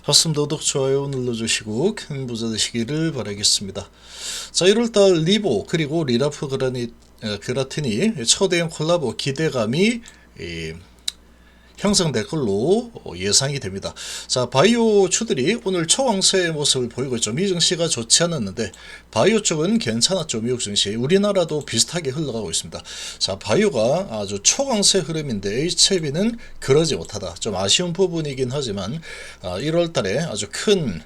좋습니다. 구독, 좋아요 눌러주시고 큰 부자 되시기를 바라겠습니다. 자, 1월달 리보 그리고 리라프 그라틴이 초대형 콜라보 기대감이 형성될 걸로 예상이 됩니다. 자, 바이오 추들이 오늘 초강세의 모습을 보이고 있죠. 미증시가 좋지 않았는데 바이오 쪽은 괜찮았죠. 미국 증시, 우리나라도 비슷하게 흘러가고 있습니다. 자, 바이오가 아주 초강세 흐름인데 HLB는 그러지 못하다. 좀 아쉬운 부분이긴 하지만 1월 달에 아주 큰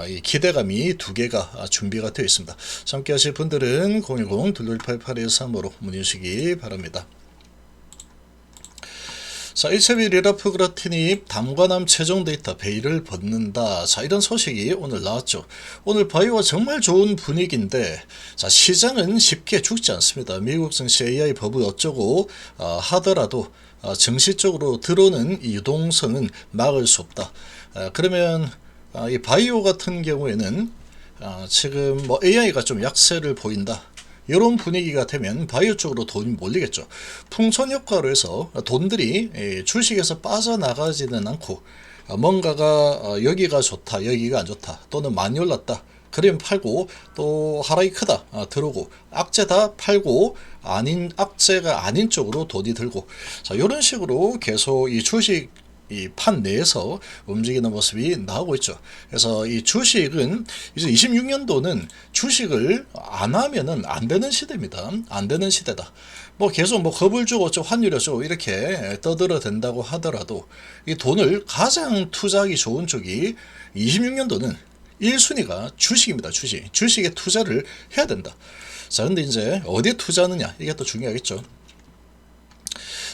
이 기대감이 두 개가 준비가 되어 있습니다. 함께 하실 분들은 010-2288-13으로 문의 주시기 바랍니다. 자, HLB 리라프 그라틴이 담관함 최종 데이터 베일을 벗는다. 자, 이런 소식이 오늘 나왔죠. 오늘 바이오가 정말 좋은 분위기인데, 자, 시장은 쉽게 죽지 않습니다. 미국 증시 AI 버블 어쩌고 하더라도 증시 쪽으로 들어오는 이 유동성은 막을 수 없다. 그러면 이 바이오 같은 경우에는 지금 뭐 AI가 좀 약세를 보인다. 이런 분위기가 되면 바이오 쪽으로 돈이 몰리겠죠. 풍선 효과로 해서 돈들이 주식에서 빠져나가지는 않고 뭔가가 여기가 좋다, 여기가 안 좋다, 또는 많이 올랐다. 그러면 팔고 또 하락이 크다 들어오고 악재다 팔고 아닌 악재가 아닌 쪽으로 돈이 들고 자, 이런 식으로 계속 이 주식 이 판 내에서 움직이는 모습이 나오고 있죠. 그래서 이 주식은 이제 26년도는 주식을 안 하면은 안 되는 시대입니다. 안 되는 시대다. 뭐 계속 뭐 겁을 주고 좀 환율이 주고 이렇게 떠들어 된다고 하더라도 이 돈을 가장 투자하기 좋은 쪽이 26년도는 1순위가 주식입니다. 주식에 투자를 해야 된다. 자, 근데 이제 어디에 투자하느냐 이게 또 중요하겠죠.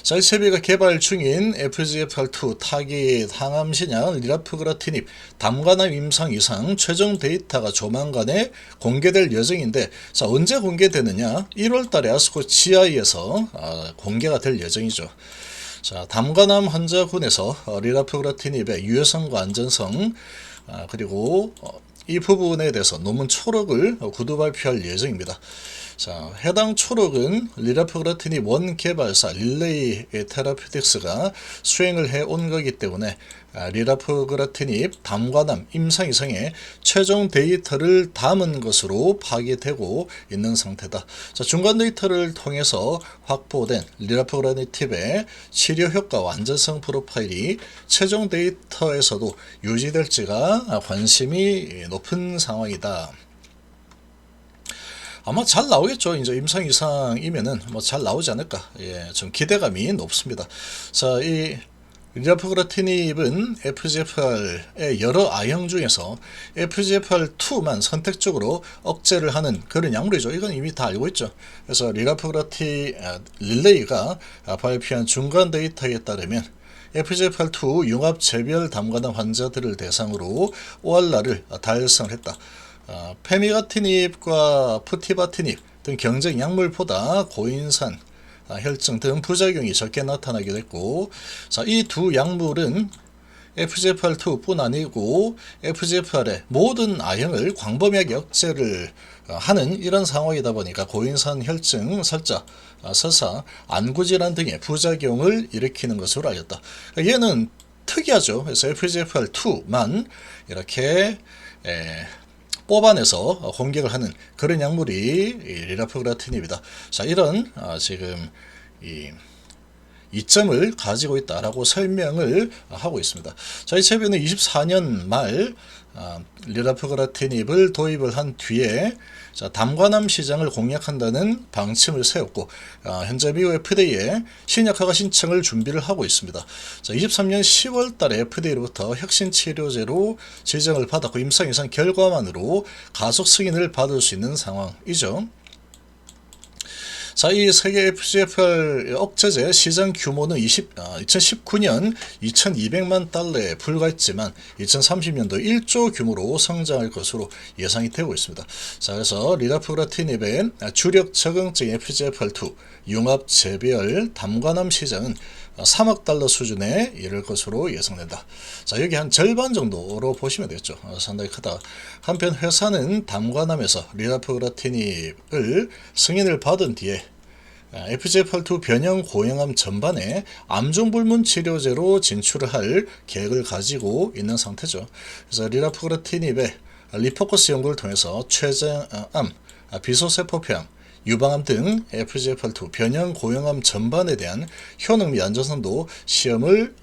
자, HLB가 개발 중인 FGFR2 타깃 항암 신약 리라프 그라틴ib 담관함 임상 이상 최종 데이터가 조만간에 공개될 예정인데, 자, 언제 공개되느냐? 1월 달에 아스코 GI에서 공개가 될 예정이죠. 자, 담관함 환자군에서 리라프 그라틴ib의 유효성과 안전성 그리고 이 부분에 대해서 논문 초록을 구두 발표할 예정입니다. 자, 해당 초록은 리라프 그라틴ib 원 개발사 릴레이 테라퓨틱스가 수행을 해온 거기 때문에 리라프 그라틴ib 담관함 임상 이상의 최종 데이터를 담은 것으로 파악되고 있는 상태다. 자, 중간 데이터를 통해서 확보된 리라프 그라틴ib의 치료 효과와 안전성 프로파일이 최종 데이터에서도 유지될지가 관심이 높은 상황이다. 아마 잘 나오겠죠. 이제 임상 이상이면은 뭐 잘 나오지 않을까. 예, 좀 기대감이 높습니다. 자, 이 리라프 그라틴ib은 FGFR의 여러 아형 중에서 FGFR2만 선택적으로 억제를 하는 그런 약물이죠. 이건 이미 다 알고 있죠. 그래서 리라프 그라틴 릴레이가 발표한 중간 데이터에 따르면 FGFR2 융합 재별 담관함 환자들을 대상으로 ORR을 달성했다. 페미가티닙과 푸티바티닙 등 경쟁 약물보다 고인산 혈증 등 부작용이 적게 나타나게 됐고, 자, 이 두 약물은 FGFR2뿐 아니고 FGFR의 모든 아형을 광범위하게 억제를 하는 이런 상황이다 보니까 고인산 혈증, 설자, 설사, 안구질환 등의 부작용을 일으키는 것으로 알렸다. 얘는 특이하죠. 그래서 FGFR2만 이렇게 뽑아내서 공격을 하는 그런 약물이 리라프 그라틴ib이다. 자, 이런 지금 이 이점을 가지고 있다라고 설명을 하고 있습니다. 자, HLB는 24년 말 리라프 그라틴ib을 도입을 한 뒤에 자, 담관함 시장을 공략한다는 방침을 세웠고 현재 미국 FDA에 신약 허가 신청을 준비를 하고 있습니다. 자, 23년 10월 달에 FDA로부터 혁신 치료제로 지정을 받았고 임상 이상 결과만으로 가속 승인을 받을 수 있는 상황이죠. 자, 이 세계 FGFR 억제제 시장 규모는 2019년 2200만 달러에 불과했지만 2030년도 1조 규모로 성장할 것으로 예상이 되고 있습니다. 자, 그래서 리라프 그라틴ib의 주력 적응증 FGFR2 융합 재별 담관함 시장은 3억 달러 수준에 이를 것으로 예상된다. 자, 여기 한 절반 정도로 보시면 되겠죠. 상당히 크다. 한편 회사는 담관함에서 리라프 그라틴ib을 승인을 받은 뒤에 FGFR2 변형 고형암 전반에 암종불문 치료제로 진출을 할 계획을 가지고 있는 상태죠. 그래서 리라프그라티닙의 리포커스 연구를 통해서 췌장암, 비소세포폐암, 유방암 등 FGFR2 변형 고형암 전반에 대한 효능 및 안전성도 시험을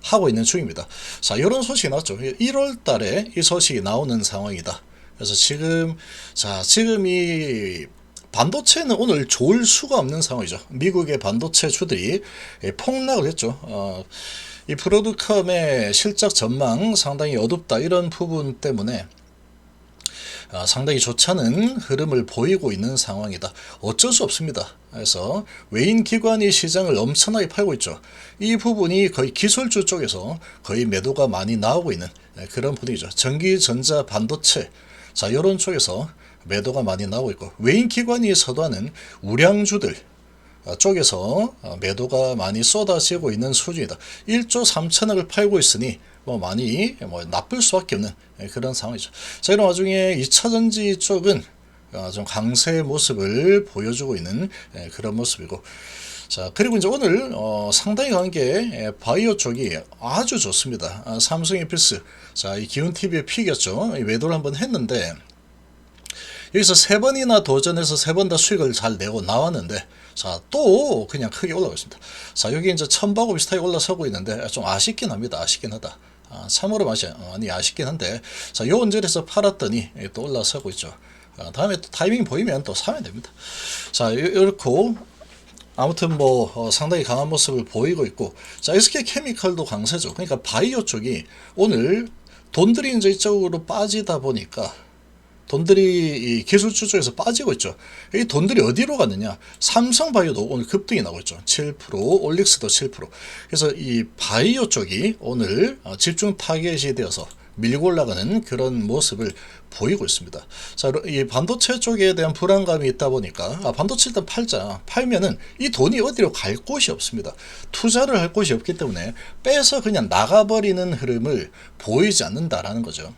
하고 있는 중입니다. 자, 이런 소식이 나왔죠. 1월 달에 이 소식이 나오는 상황이다. 그래서 지금 이 반도체는 오늘 좋을 수가 없는 상황이죠. 미국의 반도체 주들이 폭락을 했죠. 이 브로드컴의 실적 전망 상당히 어둡다, 이런 부분 때문에 상당히 좋지 않은 흐름을 보이고 있는 상황이다. 어쩔 수 없습니다. 그래서 외인 기관이 시장을 엄청나게 팔고 있죠. 이 부분이 거의 기술주 쪽에서 거의 매도가 많이 나오고 있는 그런 분위기죠. 전기, 전자, 반도체, 자, 이런 쪽에서 매도가 많이 나오고 있고, 외인 기관이 서도하는 우량주들 쪽에서 매도가 많이 쏟아지고 있는 수준이다. 1조 3천억을 팔고 있으니 많이 나쁠 수밖에 없는 그런 상황이죠. 자, 이런 와중에 2차전지 쪽은 좀 강세의 모습을 보여주고 있는 그런 모습이고, 자, 그리고 이제 오늘 상당히 강한 게 바이오 쪽이 아주 좋습니다. 삼성 에피스, 자, 이 기훈TV의 픽이었죠. 매도를 한번 했는데 여기서 3번이나 도전해서 3번 다 수익을 잘 내고 나왔는데, 자, 또 그냥 크게 올라가고 있습니다. 자, 여기 이제 천바고 비슷하게 올라서고 있는데 좀 아쉽긴 합니다. 아쉽긴 하다. 참으로 많이 아쉽긴 한데, 자, 요 언저리에서 팔았더니 또 올라서고 있죠. 다음에 또 타이밍 보이면 또 사면 됩니다. 자, 이렇고 아무튼 상당히 강한 모습을 보이고 있고, 자, SK케미칼도 강세죠. 그러니까 바이오 쪽이 오늘 돈들이 이제 이쪽으로 빠지다 보니까 돈들이 이 기술주 쪽에서 빠지고 있죠. 이 돈들이 어디로 갔느냐? 삼성바이오도 오늘 급등이 나오고 있죠. 7%, 올릭스도 7%. 그래서 이 바이오 쪽이 오늘 집중 타겟이 되어서 밀고 올라가는 그런 모습을 보이고 있습니다. 자, 이 반도체 쪽에 대한 불안감이 있다 보니까 반도체 일단 팔면은 이 돈이 어디로 갈 곳이 없습니다. 투자를 할 곳이 없기 때문에 빼서 그냥 나가버리는 흐름을 보이지 않는다라는 거죠.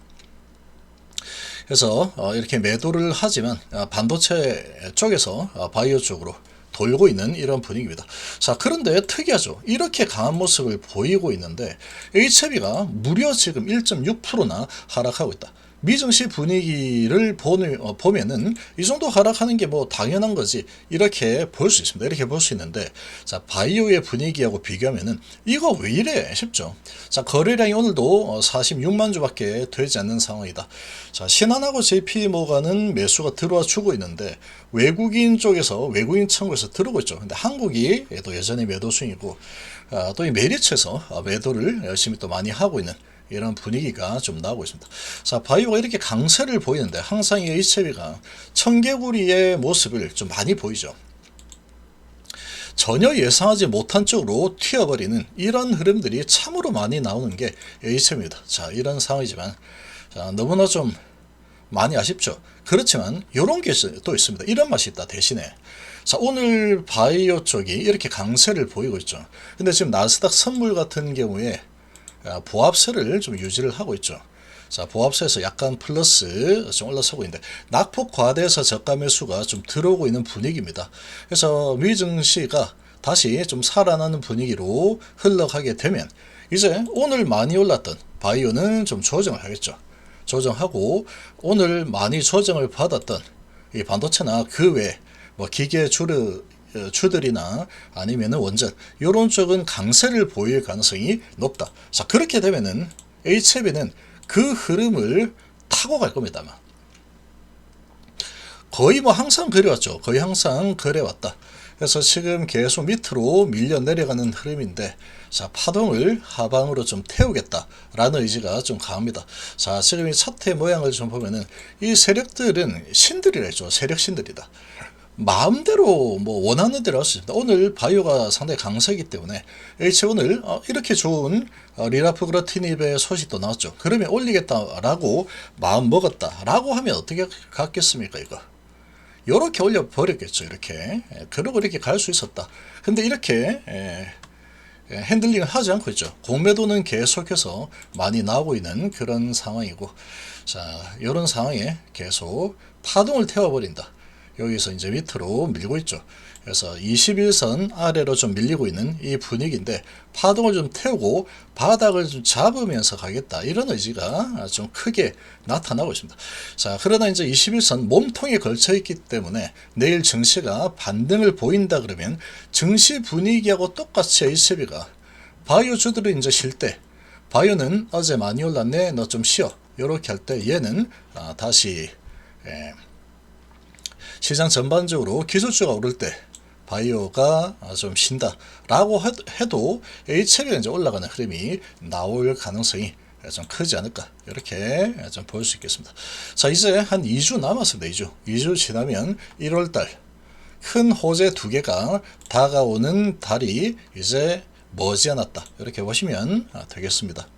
그래서 이렇게 매도를 하지만 반도체 쪽에서 바이오 쪽으로 돌고 있는 이런 분위기입니다. 자, 그런데 특이하죠. 이렇게 강한 모습을 보이고 있는데 HB가 무려 지금 1.6%나 하락하고 있다. 미증시 분위기를 보면은 이 정도 하락하는 게 당연한 거지, 이렇게 볼 수 있습니다. 이렇게 볼 수 있는데, 자, 바이오의 분위기하고 비교하면은 이거 왜 이래 싶죠. 자, 거래량이 오늘도 46만 주밖에 되지 않는 상황이다. 자, 신한하고 JP모간은 매수가 들어와 주고 있는데 외국인 쪽에서, 외국인 창구에서 들어오고 있죠. 근데 한국이 또 여전히 매도 중이고, 또 이 메리츠에서 매도를 열심히 또 많이 하고 있는 이런 분위기가 좀 나오고 있습니다. 자, 바이오가 이렇게 강세를 보이는데 항상 이 HB가 청개구리의 모습을 좀 많이 보이죠. 전혀 예상하지 못한 쪽으로 튀어버리는 이런 흐름들이 참으로 많이 나오는 게 HB입니다. 자, 이런 상황이지만 너무나 좀 많이 아쉽죠. 그렇지만 이런 게 또 있습니다. 이런 맛이 있다. 대신에 자, 오늘 바이오 쪽이 이렇게 강세를 보이고 있죠. 근데 지금 나스닥 선물 같은 경우에 보합세를 좀 유지를 하고 있죠. 자, 보합세에서 약간 플러스 좀 올라서고 있는데 낙폭 과대해서 저가 매수가 좀 들어오고 있는 분위기입니다. 그래서 미증시가 다시 좀 살아나는 분위기로 흘러가게 되면 이제 오늘 많이 올랐던 바이오는 좀 조정을 하겠죠. 조정하고 오늘 많이 조정을 받았던 이 반도체나 그 외 기계 주들이나 아니면은 원전 이런 쪽은 강세를 보일 가능성이 높다. 자, 그렇게 되면은 HB는 그 흐름을 타고 갈 겁니다. 아마. 거의 항상 그래왔죠. 거의 항상 그래왔다. 그래서 지금 계속 밑으로 밀려 내려가는 흐름인데, 자, 파동을 하방으로 좀 태우겠다라는 의지가 좀 강합니다. 자, 지금 이 차트 모양을 좀 보면은 이 세력들은 신들이라 했죠. 세력 신들이다. 마음대로 원하는 대로 할 수 있습니다. 오늘 바이오가 상당히 강세이기 때문에 오늘 이렇게 좋은 리라프그라티닙의 소식도 나왔죠. 그러면 올리겠다라고 마음 먹었다라고 하면 어떻게 갔겠습니까? 이렇게 올려버렸겠죠. 이렇게. 그러고 이렇게 갈 수 있었다. 근데 이렇게 핸들링을 하지 않고 있죠. 공매도는 계속해서 많이 나오고 있는 그런 상황이고, 자, 이런 상황에 계속 파동을 태워버린다. 여기서 이제 밑으로 밀고 있죠. 그래서 21선 아래로 좀 밀리고 있는 이 분위기인데 파동을 좀 태우고 바닥을 좀 잡으면서 가겠다, 이런 의지가 좀 크게 나타나고 있습니다. 자, 그러나 이제 21선 몸통에 걸쳐 있기 때문에 내일 증시가 반등을 보인다 그러면 증시 분위기하고 똑같이 HCB가 바이오주들이 이제 쉴 때, 바이오는 어제 많이 올랐네, 너 좀 쉬어, 이렇게 할 때 얘는 다시 시장 전반적으로 기술주가 오를 때 바이오가 좀 쉰다 라고 해도 HCB가 이제 올라가는 흐름이 나올 가능성이 좀 크지 않을까, 이렇게 좀 볼 수 있겠습니다. 자, 이제 한 2주 남았습니다. 2주 지나면 1월달 큰 호재 2개가 다가오는 달이 이제 머지않았다, 이렇게 보시면 되겠습니다.